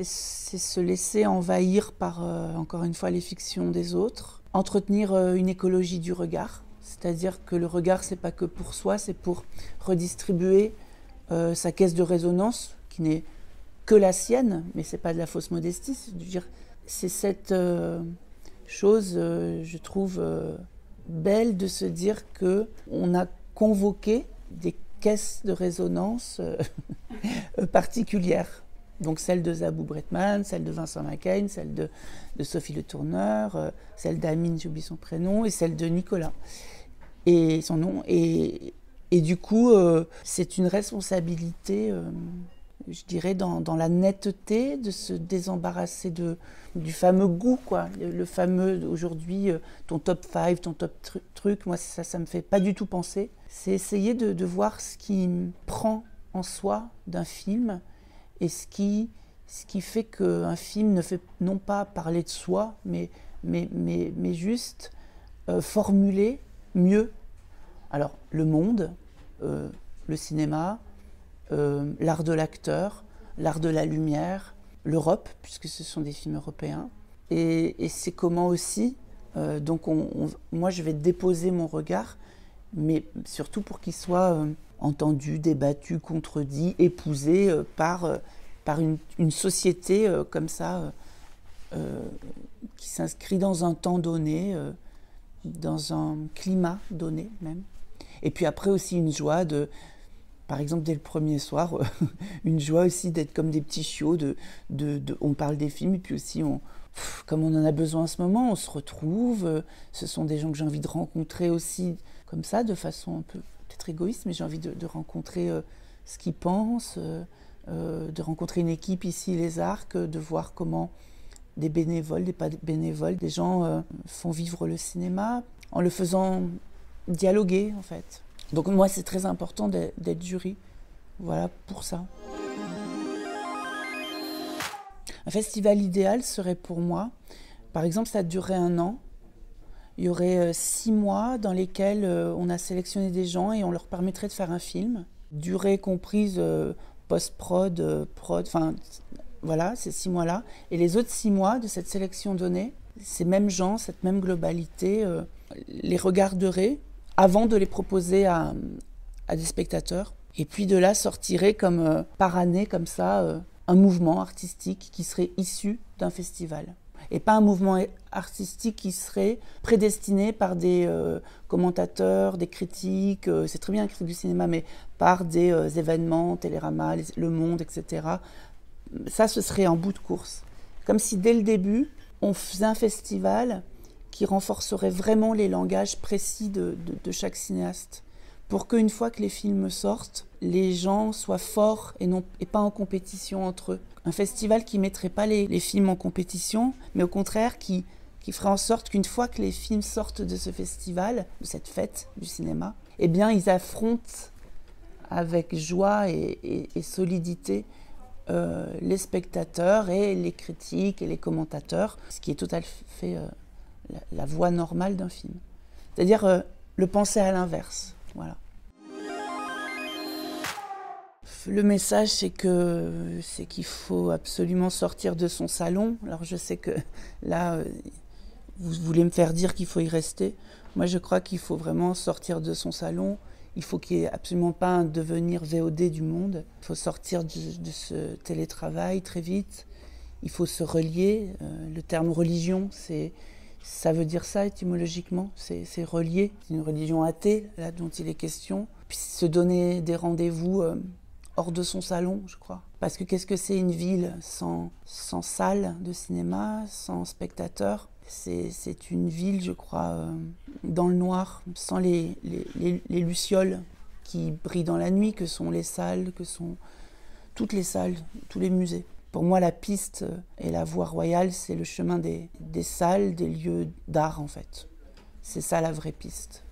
C'est se laisser envahir par, encore une fois, les fictions des autres. Entretenir une écologie du regard, c'est-à-dire que le regard, c'est pas que pour soi, c'est pour redistribuer sa caisse de résonance, qui n'est que la sienne, mais c'est pas de la fausse modestie. C'est cette chose, je trouve, belle de se dire qu'on a convoqué des caisses de résonance particulières. Donc celle de Zabou Bretman, celle de Vincent McCain, celle de Sophie Le Tourneur, celle d'Amine, j'oublie son prénom, et celle de Nicolas, et son nom. Et du coup, c'est une responsabilité, je dirais, dans la netteté, de se désembarrasser du fameux goût, quoi. Le fameux, aujourd'hui, ton top 5, ton top truc, moi ça me fait pas du tout penser. C'est essayer de voir ce qui prend en soi d'un film, et ce qui fait qu'un film ne fait non pas parler de soi, mais juste formuler mieux. Alors, le monde, le cinéma, l'art de l'acteur, l'art de la lumière, l'Europe, puisque ce sont des films européens. Et c'est comment aussi, donc moi je vais déposer mon regard, mais surtout pour qu'il soit entendu, débattu, contredit, épousé par une société comme ça, qui s'inscrit dans un temps donné, dans un climat donné même. Et puis après aussi une joie par exemple dès le premier soir, une joie aussi d'être comme des petits chiots, on parle des films et puis aussi comme on en a besoin en ce moment, on se retrouve, ce sont des gens que j'ai envie de rencontrer aussi comme ça, de façon un peu peut-être égoïste, mais j'ai envie de rencontrer ce qu'ils pensent, de rencontrer une équipe ici, les Arcs, de voir comment des bénévoles, des pas bénévoles, des gens font vivre le cinéma en le faisant dialoguer en fait. Donc moi c'est très important d'être jury, voilà pour ça. Un festival idéal serait pour moi, par exemple ça durerait 1 an, il y aurait 6 mois dans lesquels on a sélectionné des gens et on leur permettrait de faire un film, durée comprise post-prod, prod, enfin voilà, ces 6 mois-là. Et les autres 6 mois de cette sélection donnée, ces mêmes gens, cette même globalité, les regarderaient avant de les proposer à des spectateurs. Et puis de là sortirait comme par année, comme ça, un mouvement artistique qui serait issu d'un festival. Et pas un mouvement artistique qui serait prédestiné par des commentateurs, des critiques, c'est très bien un critique du cinéma, mais par des événements, Télérama, Le Monde, etc. Ça, ce serait en bout de course. Comme si dès le début, on faisait un festival qui renforcerait vraiment les langages précis de chaque cinéaste. Pour qu'une fois que les films sortent, les gens soient forts et pas en compétition entre eux. Un festival qui ne mettrait pas les films en compétition, mais au contraire qui ferait en sorte qu'une fois que les films sortent de ce festival, de cette fête du cinéma, eh bien ils affrontent avec joie et solidité les spectateurs et les critiques et les commentateurs, ce qui est tout à fait la voie normale d'un film. C'est-à-dire le penser à l'inverse. Voilà. Le message, c'est qu'il faut absolument sortir de son salon. Alors je sais que là, vous voulez me faire dire qu'il faut y rester. Moi, je crois qu'il faut vraiment sortir de son salon. Il faut qu'il n'y ait absolument pas un devenir VOD du monde. Il faut sortir de ce télétravail très vite. Il faut se relier. Le terme religion, ça veut dire ça étymologiquement. C'est relier. C'est une religion athée, là, dont il est question. Puis se donner des rendez-vous hors de son salon, je crois. Parce que qu'est-ce que c'est une ville sans salle de cinéma, sans spectateurs ? C'est une ville, je crois, dans le noir, sans les lucioles qui brillent dans la nuit, que sont les salles, que sont toutes les salles, tous les musées. Pour moi, la piste et la voie royale, c'est le chemin des salles, des lieux d'art, en fait. C'est ça la vraie piste.